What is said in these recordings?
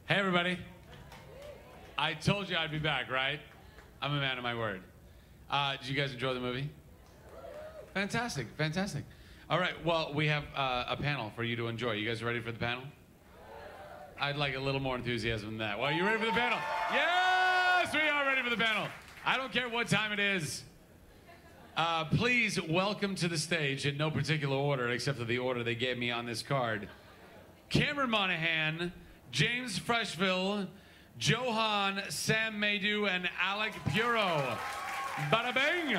Hey, everybody. I told you I'd be back, right? I'm a man of my word. Did you guys enjoy the movie? Fantastic, fantastic. All right, well, we have a panel for you to enjoy. You guys ready for the panel? I'd like a little more enthusiasm than that. Well, you ready for the panel? Yes, we are ready for the panel. I don't care what time it is. Please welcome to the stage, in no particular order, except for the order they gave me on this card, Cameron Monaghan, James Freshville, Johan, Sam Maydew, and Alec Puro. Bada bing!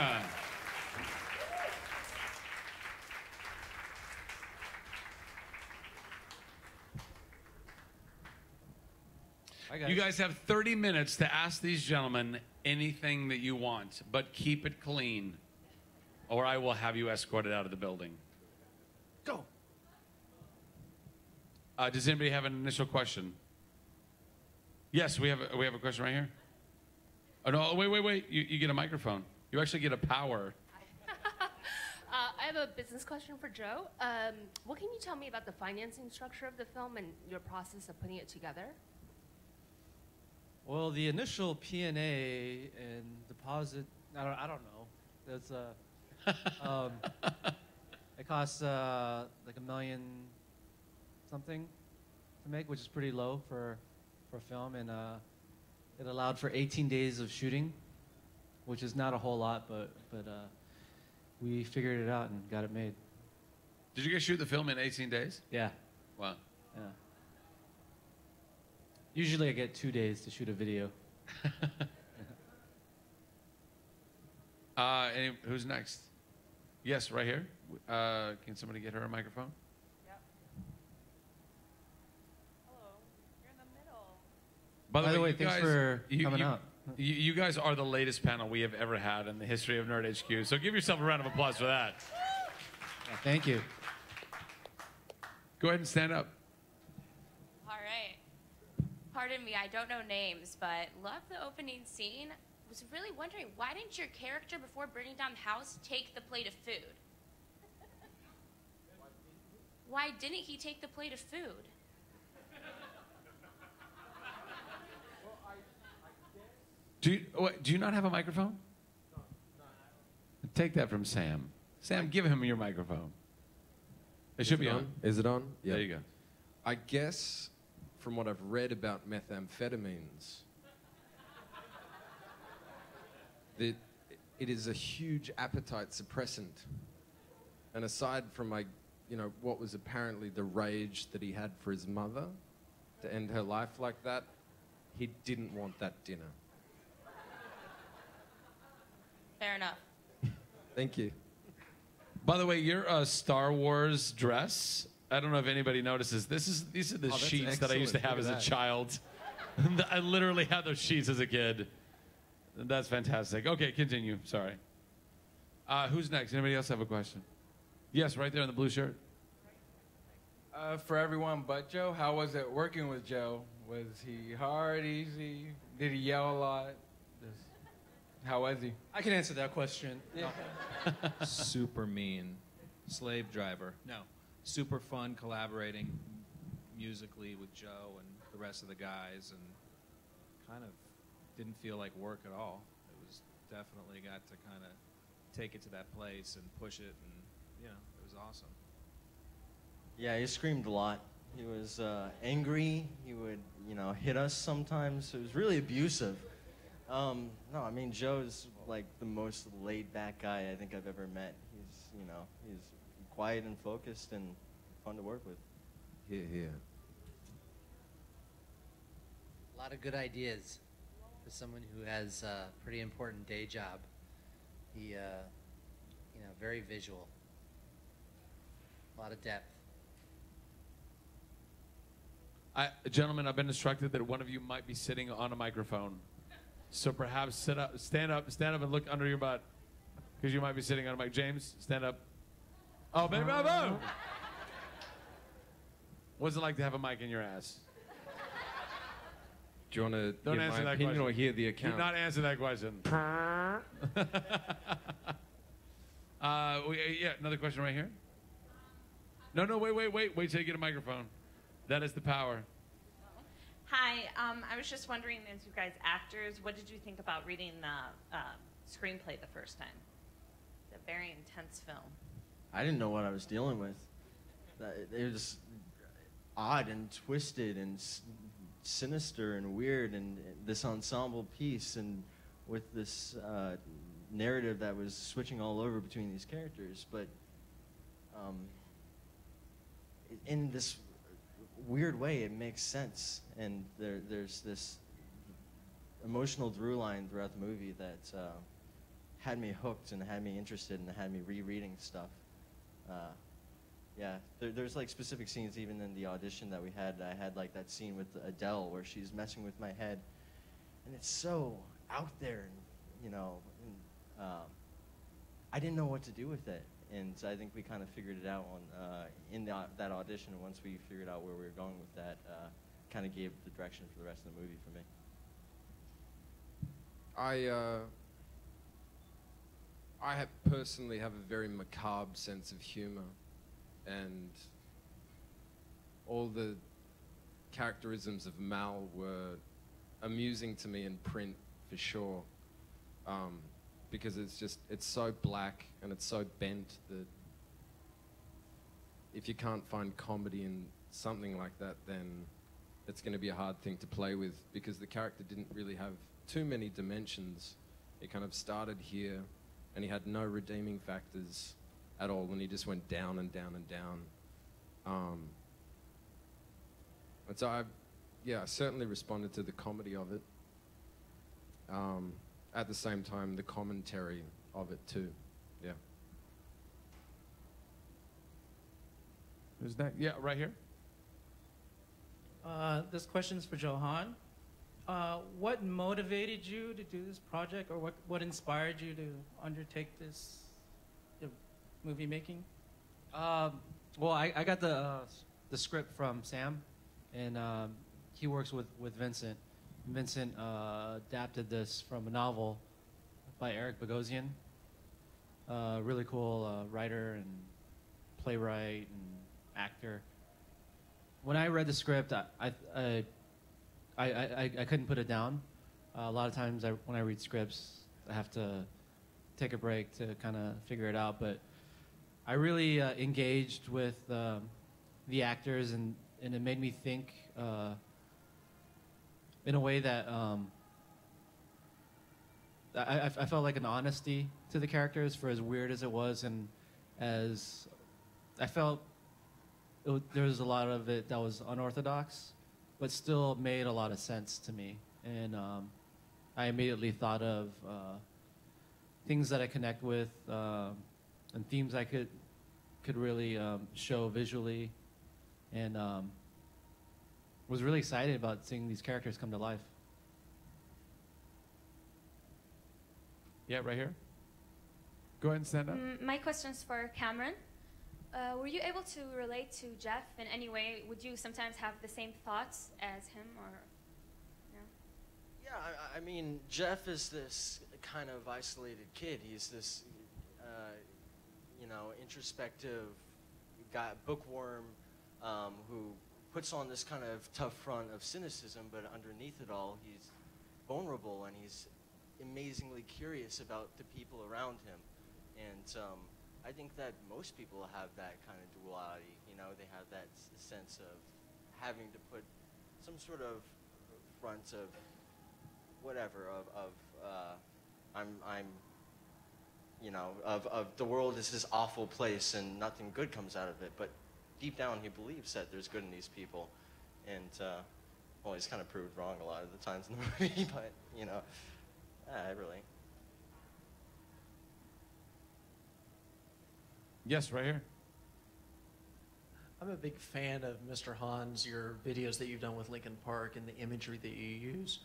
You guys have 30 minutes to ask these gentlemen anything that you want, but keep it clean, or I will have you escorted out of the building. Go. Does anybody have an initial question? Yes, we have a question right here. Oh no! Wait! You get a microphone. You actually get a power. I have a business question for Joe. What can you tell me about the financing structure of the film and your process of putting it together? Well, the initial P&A and deposit, I don't know. There's it costs like $1 million something to make, which is pretty low for film, and it allowed for 18 days of shooting, which is not a whole lot, but we figured it out and got it made. Did you guys shoot the film in 18 days? Yeah. Wow. Yeah. Usually I get 2 days to shoot a video. Who's next? Yes, right here. Can somebody get her a microphone? Yep. Hello. You're in the middle. By the way, thanks for coming out. You guys are the latest panel we have ever had in the history of Nerd HQ, so give yourself a round of applause for that. Yeah, thank you. Go ahead and stand up. All right. Pardon me, I don't know names, but love the opening scene. Was really wondering, why didn't your character, before burning down the house, take the plate of food? Why didn't he take the plate of food? Do you not have a microphone? No. Take that from Sam. Sam, give him your microphone. It should be on. Is it on? Yeah. There you go. I guess, from what I've read about methamphetamines, that it is a huge appetite suppressant. And aside from what was apparently the rage that he had for his mother to end her life like that, he didn't want that dinner. Fair enough. Thank you. By the way, your Star Wars dress, I don't know if anybody notices, these are the sheets that I used to have as a child. I literally had those sheets as a kid. That's fantastic. Okay, continue. Sorry. Who's next? Anybody else have a question? Yes, right there in the blue shirt. For everyone but Joe, how was it working with Joe? Was he hard, easy? Did he yell a lot? How was he? I can answer that question. Yeah. Super mean. Slave driver. No. Super fun collaborating musically with Joe and the rest of the guys, and kind of didn't feel like work at all. It was definitely got to kind of take it to that place and push it, and it was awesome. Yeah, he screamed a lot. He was angry. He would, hit us sometimes. It was really abusive. No, I mean, Joe's like the most laid-back guy I think I've ever met. He's quiet and focused and fun to work with. Here. A lot of good ideas for someone who has a pretty important day job. He, very visual. A lot of depth. Gentlemen, I've been instructed that one of you might be sitting on a microphone. So perhaps stand up and look under your butt, because you might be sitting on a mic. James, stand up. Oh, baby, bravo! What's it like to have a mic in your ass? Do you want to Don't give answer my that opinion question. or hear the account? Do not answer that question. Yeah, another question right here. No, wait till you get a microphone. That is the power. Hi, I was just wondering, as you guys actors, what did you think about reading the screenplay the first time? It's a very intense film. I didn't know what I was dealing with. It was odd and twisted and sinister and weird, and this ensemble piece, and with this narrative that was switching all over between these characters, but in this weird way, it makes sense, and there's this emotional through line throughout the movie that had me hooked and had me interested and had me rereading stuff. Yeah, there's like specific scenes even in the audition that we had. I had like that scene with Adele where she's messing with my head, and it's so out there, and you know, and, I didn't know what to do with it, and I think we kind of figured it out on in that audition. And once we figured out where we were going with that, kind of gave the direction for the rest of the movie for me. I personally have a very macabre sense of humor, and all the characterisms of Mal were amusing to me in print for sure, because it's so black and it's so bent that if you can't find comedy in something like that, then it's going to be a hard thing to play with, because the character didn't really have too many dimensions. It kind of started here, and he had no redeeming factors at all, and he just went down and down and down. And so I certainly responded to the comedy of it. At the same time, the commentary of it too. Yeah. Who's that? Yeah, right here. This question's for Johan. What motivated you to do this project, or what inspired you to undertake this movie making? Well, I got the script from Sam, and he works with Vincent. Vincent adapted this from a novel by Eric Bogosian. Really cool writer and playwright and actor. When I read the script, I couldn't put it down. A lot of times when I read scripts, I have to take a break to kind of figure it out. But I really engaged with the actors, and it made me think in a way that I felt like an honesty to the characters, for as weird as it was, and as I felt there was a lot of it that was unorthodox, but still made a lot of sense to me. And I immediately thought of things that I connect with, and themes I could really show visually, and was really excited about seeing these characters come to life. Yeah, right here. Go ahead and stand up. My question's for Cameron. Were you able to relate to Jeff in any way? Would you sometimes have the same thoughts as him, or no? Yeah, I mean, Jeff is this kind of isolated kid. He's this, introspective guy, bookworm, who puts on this kind of tough front of cynicism, but underneath it all, he's vulnerable, and he's amazingly curious about the people around him. And I think that most people have that kind of duality. They have that sense of having to put some sort of front of whatever, of the world is this awful place and nothing good comes out of it. But deep down, he believes that there's good in these people. And, well, he's kind of proved wrong a lot of the times in the movie, but, really. Yes, right here. I'm a big fan of Mr. Hans, your videos that you've done with Lincoln Park and the imagery that you use.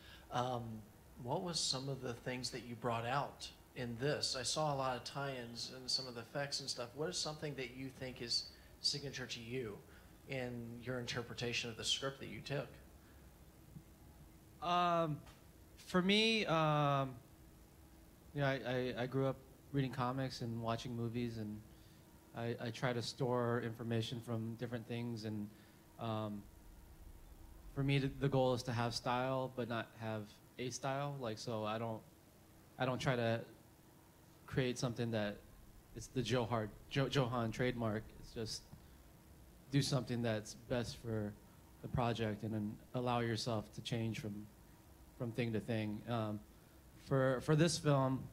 What was some of the things that you brought out in this? I saw a lot of tie-ins and some of the effects and stuff. What is something that you think is signature to you in your interpretation of the script that you took? For me, I grew up reading comics and watching movies, and I try to store information from different things, and for me, the goal is to have style, but not have a style. Like, so I don't try to create something that it's the Johan trademark. It's just do something that's best for the project, and then allow yourself to change from thing to thing. For this film,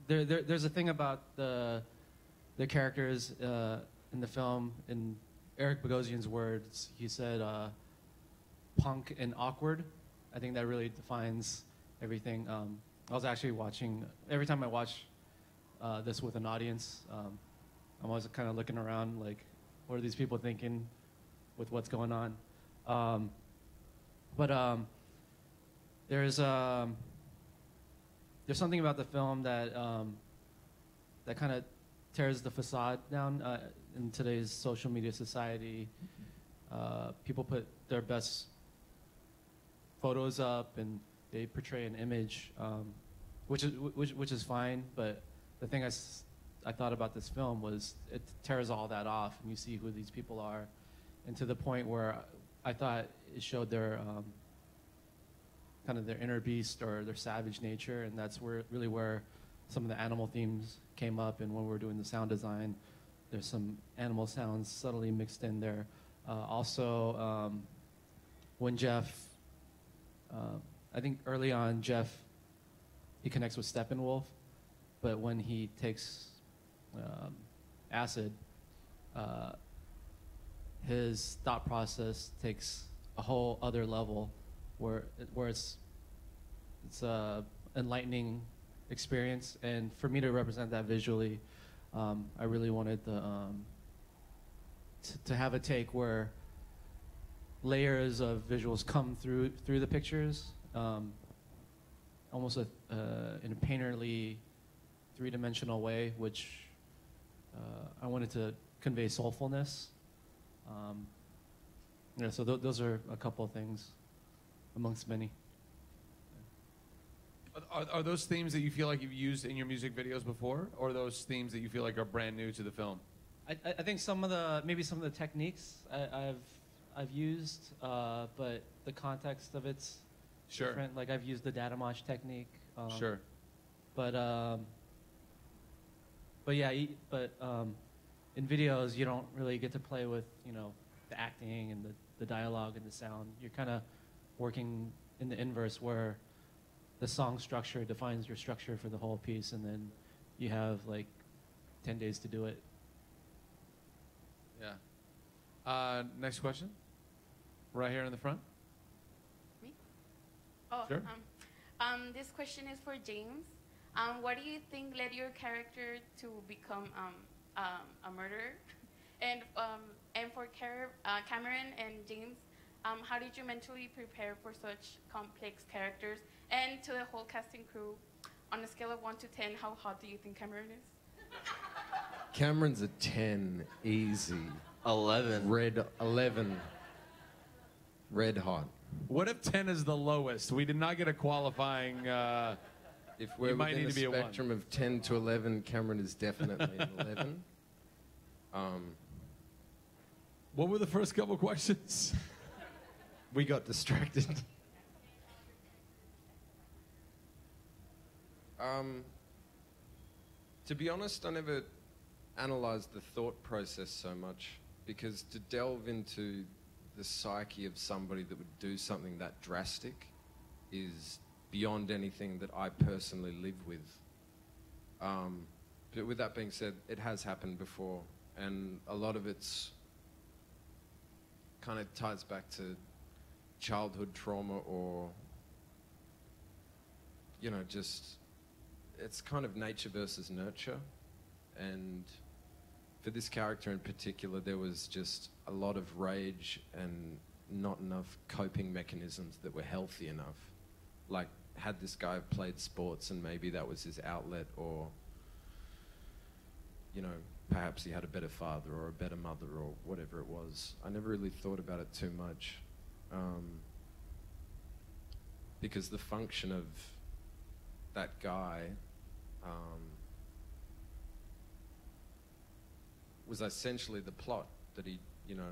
there's a thing about the characters in the film. In Eric Bogosian's words, he said punk and awkward. I think that really defines everything. I was actually watching, every time I watch this with an audience, I'm always kind of looking around like, what are these people thinking with what's going on? There's something about the film that that kind of tears the facade down in today's social media society. People put their best photos up and they portray an image, which is fine. But the thing I thought about this film was it tears all that off, and you see who these people are, and to the point where I thought it showed their kind of their inner beast or their savage nature, and that's really where some of the animal themes came up. And when we were doing the sound design, there's some animal sounds subtly mixed in there. Also, when Jeff, I think early on, Jeff, he connects with Steppenwolf, but when he takes acid, his thought process takes a whole other level, where it's a enlightening experience. And for me to represent that visually, I really wanted to have a take where layers of visuals come through the pictures, almost in a painterly, three-dimensional way, which I wanted to convey soulfulness. So those are a couple of things amongst many. Are those themes that you feel like you've used in your music videos before, or are those themes that you feel like are brand new to the film? I think maybe some of the techniques I've used, but the context of it's different. Like I've used the data mosh technique. Sure. But in videos you don't really get to play with the acting and the dialogue and the sound. You're kind of working in the inverse, where the song structure defines your structure for the whole piece, and then you have like 10 days to do it. Yeah. Next question. Right here in the front. Me? Oh, sure. This question is for James. What do you think led your character to become a murderer? And for Cameron and James, how did you mentally prepare for such complex characters? And to the whole casting crew, on a scale of 1 to 10, how hot do you think Cameron is? Cameron's a 10, easy. 11. 11. Red hot. What if 10 is the lowest? We did not get a qualifying. If we're might within need to be a a 1. spectrum of 10 to 11, Cameron is definitely an 11. What were the first couple questions? We got distracted. To be honest, I never analyzed the thought process so much, because to delve into the psyche of somebody that would do something that drastic is beyond anything that I personally live with. But with that being said, it has happened before, and a lot of it's kind of ties back to childhood trauma, or just it's kind of nature versus nurture. And for this character in particular, there was just a lot of rage and not enough coping mechanisms that were healthy enough. Like, had this guy played sports and maybe that was his outlet, or perhaps he had a better father or a better mother or whatever it was. I never really thought about it too much, because the function of that guy was essentially the plot. that he, you know,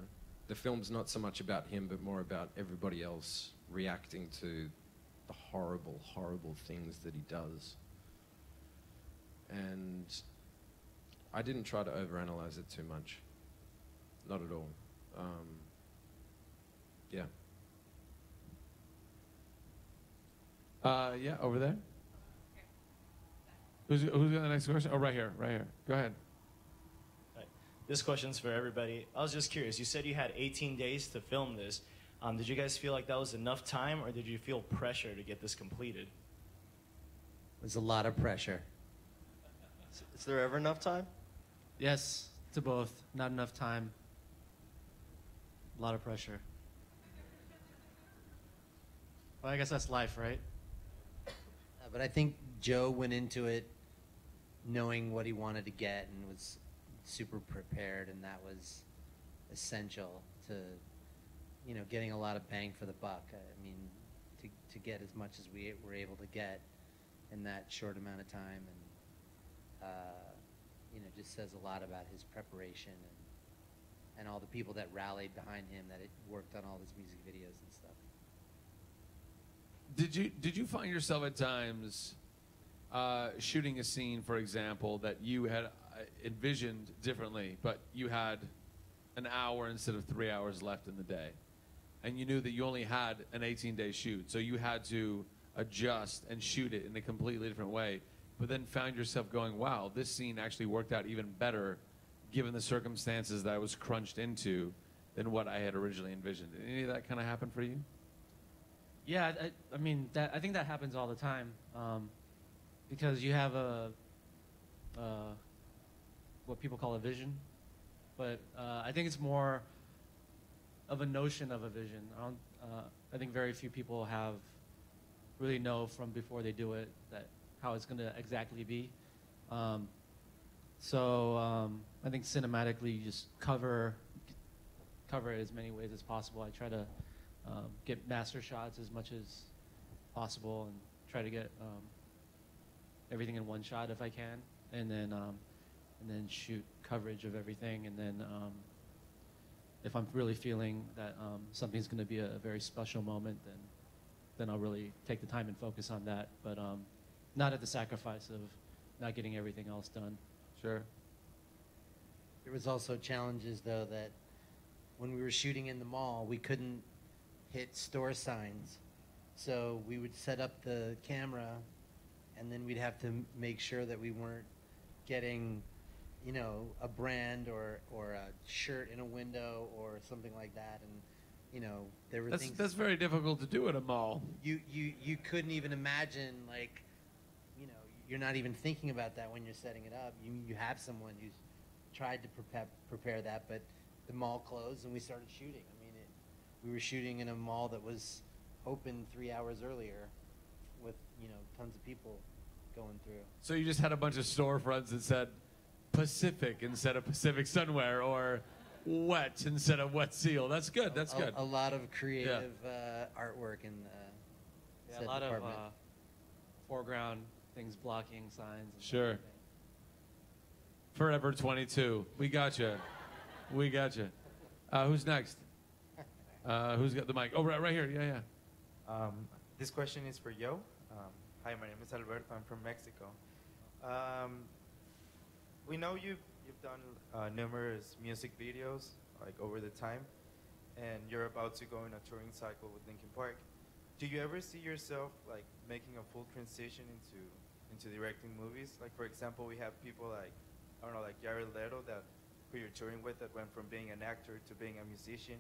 the film's not so much about him, but more about everybody else reacting to the horrible, horrible things that he does. And I didn't try to overanalyze it too much. Not at all. Yeah. Yeah, over there. Who's got the next question? Oh, right here, right here. Go ahead. Hi. This question's for everybody. I was just curious. You said you had 18 days to film this. Did you guys feel like that was enough time, or did you feel pressure to get this completed? There's a lot of pressure. Is there ever enough time? Yes, to both. Not enough time. A lot of pressure. Well, I guess that's life, right? But I think Joe went into it knowing what he wanted to get and was super prepared, and that was essential to, you know, getting a lot of bang for the buck. I mean, to get as much as we were able to get in that short amount of time, and you know, just says a lot about his preparation and all the people that rallied behind him, that it worked on all his music videos and stuff. Did you find yourself at times shooting a scene, for example, that you had envisioned differently, but you had an hour instead of 3 hours left in the day, and you knew that you only had an 18-day shoot, so you had to adjust and shoot it in a completely different way, but then found yourself going, wow, this scene actually worked out even better given the circumstances that I was crunched into than what I had originally envisioned. Did any of that kind of happen for you? Yeah, I mean, I think that happens all the time, because you have what people call a vision, but I think it's more of a notion of a vision. I think very few people really know from before they do it that how it's going to exactly be. So I think cinematically, you just cover it as many ways as possible. I try to get master shots as much as possible and try to get everything in one shot if I can, and then shoot coverage of everything, and then if I'm really feeling that something's going to be a very special moment, then I'll really take the time and focus on that, but not at the sacrifice of not getting everything else done. Sure. There was also challenges, though, that when we were shooting in the mall, we couldn't hit store signs. So we would set up the camera, and then we'd have to make sure that we weren't getting, you know, a brand or a shirt in a window or something like that. And, you know, there were things... That's very difficult to do at a mall. You couldn't even imagine, like, you know, you're not even thinking about that when you're setting it up. You have someone who's tried to prepare that, but the mall closed and we started shooting. I mean, we were shooting in a mall that was open 3 hours earlier with, you know, tons of people going through. So you just had a bunch of storefronts that said Pacific instead of Pacific Sunwear, or Wet instead of Wet Seal. That's good. That's good. A lot of creative artwork in the set a lot department. of foreground things blocking signs. And Sure. Forever 22. We got you. We got you. Who's next? Who's got the mic? Oh, right here. Yeah. This question is for Yo. Hi, my name is Alberto. I'm from Mexico. We know you've done numerous music videos like over the time, and you're about to go in a touring cycle with Linkin Park. Do you ever see yourself like making a full transition into directing movies? Like, for example, we have people like, I don't know, like Jared Leto, who you're touring with, that went from being an actor to being a musician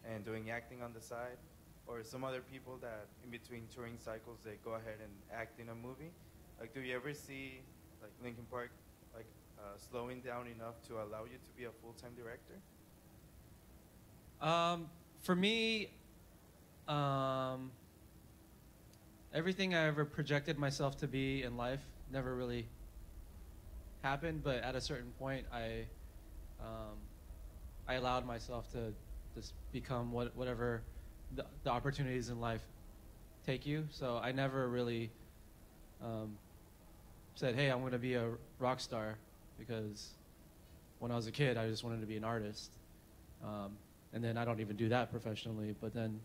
and doing acting on the side, or some other people that in between touring cycles they go ahead and act in a movie. Like, do you ever see like Linkin Park like slowing down enough to allow you to be a full-time director? For me, everything I ever projected myself to be in life never really happened, but at a certain point, I allowed myself to just become whatever the opportunities in life take you. So I never really said, hey, I'm going to be a rock star, because when I was a kid, I just wanted to be an artist. And then I don't even do that professionally, but then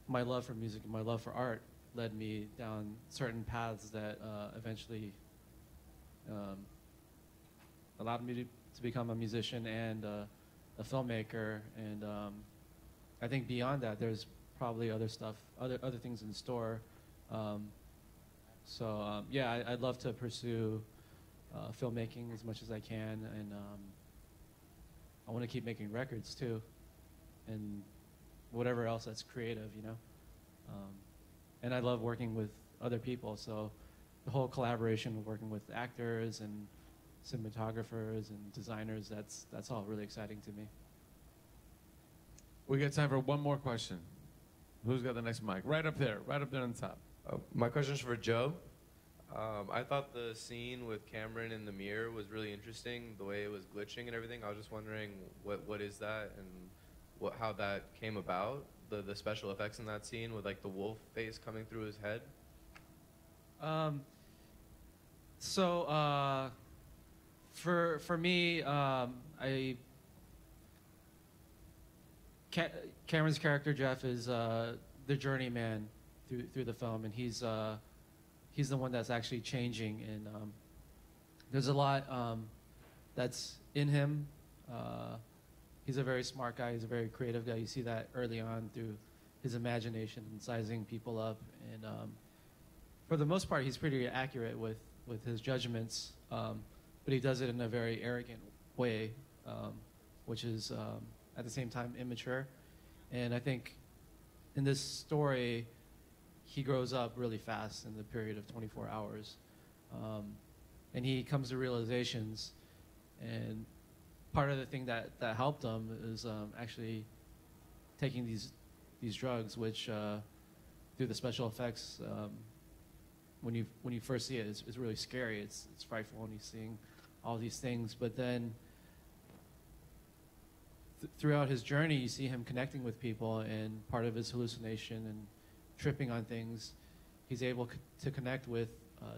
my love for music and my love for art led me down certain paths that eventually allowed me to become a musician and a filmmaker. And I think beyond that, there's probably other stuff, other things in store. Yeah, I'd love to pursue filmmaking as much as I can, and I want to keep making records too, and whatever else that's creative, you know. And I love working with other people, so the whole collaboration of working with actors and cinematographers and designers, that's all really exciting to me. We got time for one more question. Who's got the next mic? Right up there on top. My question is for Joe. I thought the scene with Cameron in the mirror was really interesting, the way it was glitching and everything. I was just wondering what is that and how that came about, the special effects in that scene with like the wolf face coming through his head. For me, Cameron's character Jeff is the journeyman through the film, and he's the one that's actually changing, and there's a lot that's in him. He's a very smart guy. He's a very creative guy. You see that early on through his imagination and sizing people up, and for the most part, he's pretty accurate with his judgments, but he does it in a very arrogant way, which is at the same time immature. And I think in this story, he grows up really fast in the period of 24 hours. And he comes to realizations, and part of the thing that helped him is actually taking these drugs, which through the special effects, when you first see it, it's really scary. It's frightful, and he's seeing all these things. But then throughout his journey, you see him connecting with people, and part of his hallucination and tripping on things, he's able to connect with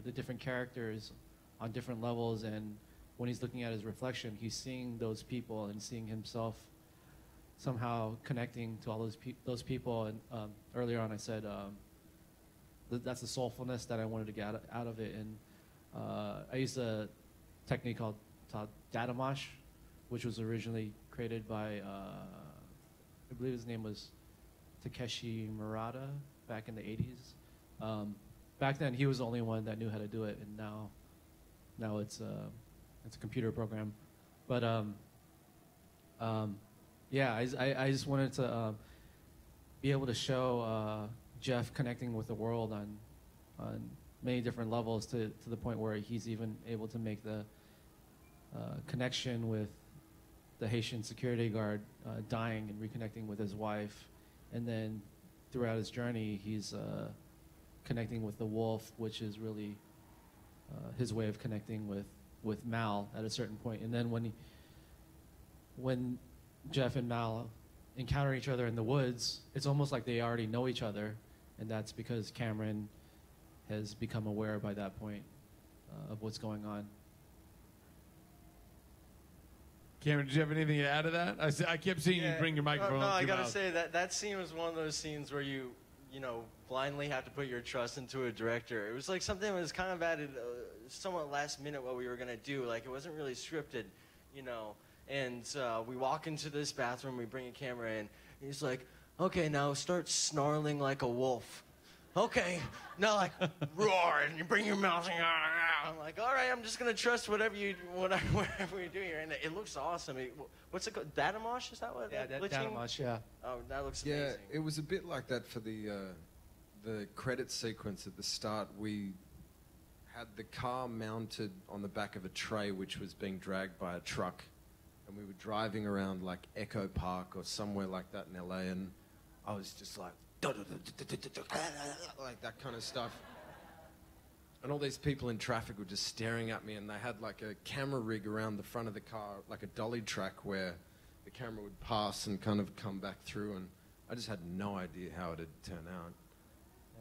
the different characters on different levels. And when he's looking at his reflection, he's seeing those people and seeing himself somehow connecting to all those people. And earlier on, I said that's the soulfulness that I wanted to get out of it. And I used a technique called data mosh, which was originally created by I believe his name was Takeshi Murata back in the 80s. Back then, he was the only one that knew how to do it, and now it's a computer program. But yeah, I just wanted to be able to show Jeff connecting with the world on many different levels to the point where he's even able to make the connection with the Haitian security guard dying and reconnecting with his wife. And then throughout his journey, he's connecting with the wolf, which is really his way of connecting with Mal at a certain point. And then when Jeff and Mal encounter each other in the woods, it's almost like they already know each other, and that's because Cameron has become aware by that point of what's going on. Cameron, did you have anything to add to that? I kept seeing you bring your microphone No, up to I your gotta mouth. say that scene was one of those scenes where you blindly have to put your trust into a director. It was like something that was kind of added somewhat last minute what we were gonna do. Like it wasn't really scripted, And we walk into this bathroom, we bring a camera in, and he's like, "Okay, now start snarling like a wolf." Okay, now like roar and you bring your mouth. I'm like, all right, I'm just gonna trust whatever you do here, and it looks awesome. What's it called? Data mosh? Is that what? Yeah, data mosh. Yeah. Oh, that looks Yeah, amazing. it was a bit like that for the credit sequence at the start. We had the car mounted on the back of a tray, which was being dragged by a truck, and we were driving around like Echo Park or somewhere like that in LA, and I was just like that kind of stuff. And all these people in traffic were just staring at me, and they had like a camera rig around the front of the car, like a dolly track where the camera would pass and kind of come back through, and I just had no idea how it'd turn out.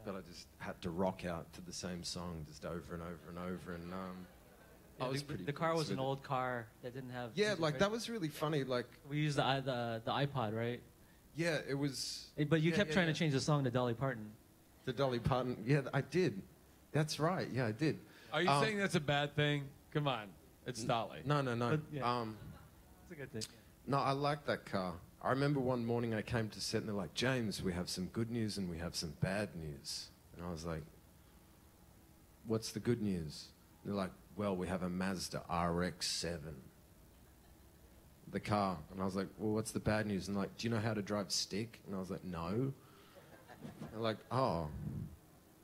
But I just had to rock out to the same song just over and over and over. And I was pretty. The car pleased was an with it. old car that didn't have. Yeah, music, like right? that was really funny. Like We used the iPod, right? yeah, it was. But you yeah, kept yeah, trying yeah. to change the song to Dolly Parton. The Dolly Parton. Yeah, I did. That's right. Yeah, I did. Are you saying that's a bad thing? Come on, it's Dolly. No, no, no. But, yeah. It's a good thing. No, I like that car. I remember one morning I came to set and they're like, James, we have some good news and we have some bad news. And I was like, what's the good news? And they're like, well, we have a Mazda RX-7. The car. And I was like, well, what's the bad news? And they're like, do you know how to drive stick? And I was like, no. And they're like, oh,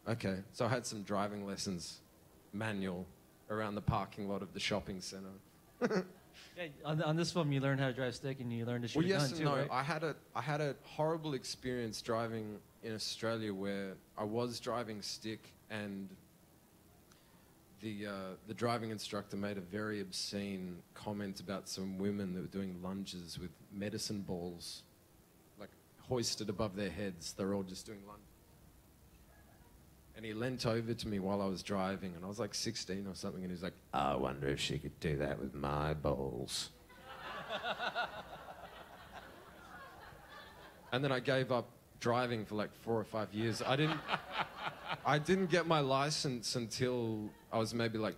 okay. So I had some driving lessons, manual, around the parking lot of the shopping center. Yeah, on this film, you learned how to drive stick and you learned to shoot Well, a yes gun and too, no. right? I had a horrible experience driving in Australia where I was driving stick and the driving instructor made a very obscene comment about some women that were doing lunges with medicine balls, like hoisted above their heads. They're all just doing lunges. And he leant over to me while I was driving, and I was like 16 or something, and he's like, I wonder if she could do that with my balls. And then I gave up driving for like 4 or 5 years. I didn't get my license until I was maybe like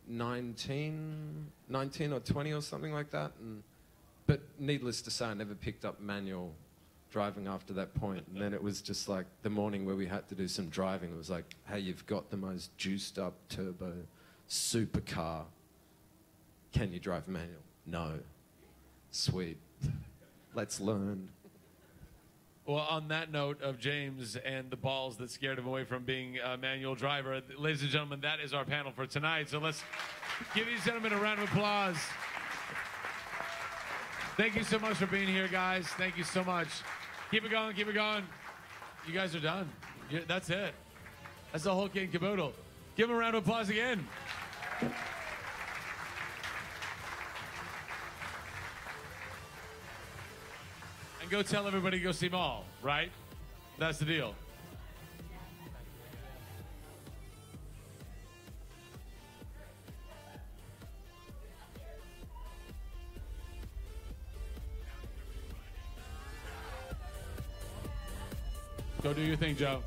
19 or 20 or something like that. But needless to say, I never picked up manual driving after that point. And then it was just like the morning where we had to do some driving. It was like, hey, you've got the most juiced up turbo supercar. Can you drive manual? No. Sweet. Let's learn. Well, on that note of James and the balls that scared him away from being a manual driver, ladies and gentlemen, that is our panel for tonight. So let's give these gentlemen a round of applause. Thank you so much for being here, guys. Thank you so much. Keep it going, keep it going. You guys are done. That's it. That's the whole kit and caboodle. Give them a round of applause again. And go tell everybody to go see them all, right? That's the deal. Go do your thing, Joe.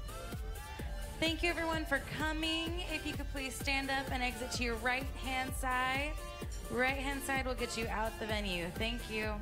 Thank you, everyone, for coming. If you could please stand up and exit to your right-hand side. Right-hand side will get you out the venue. Thank you.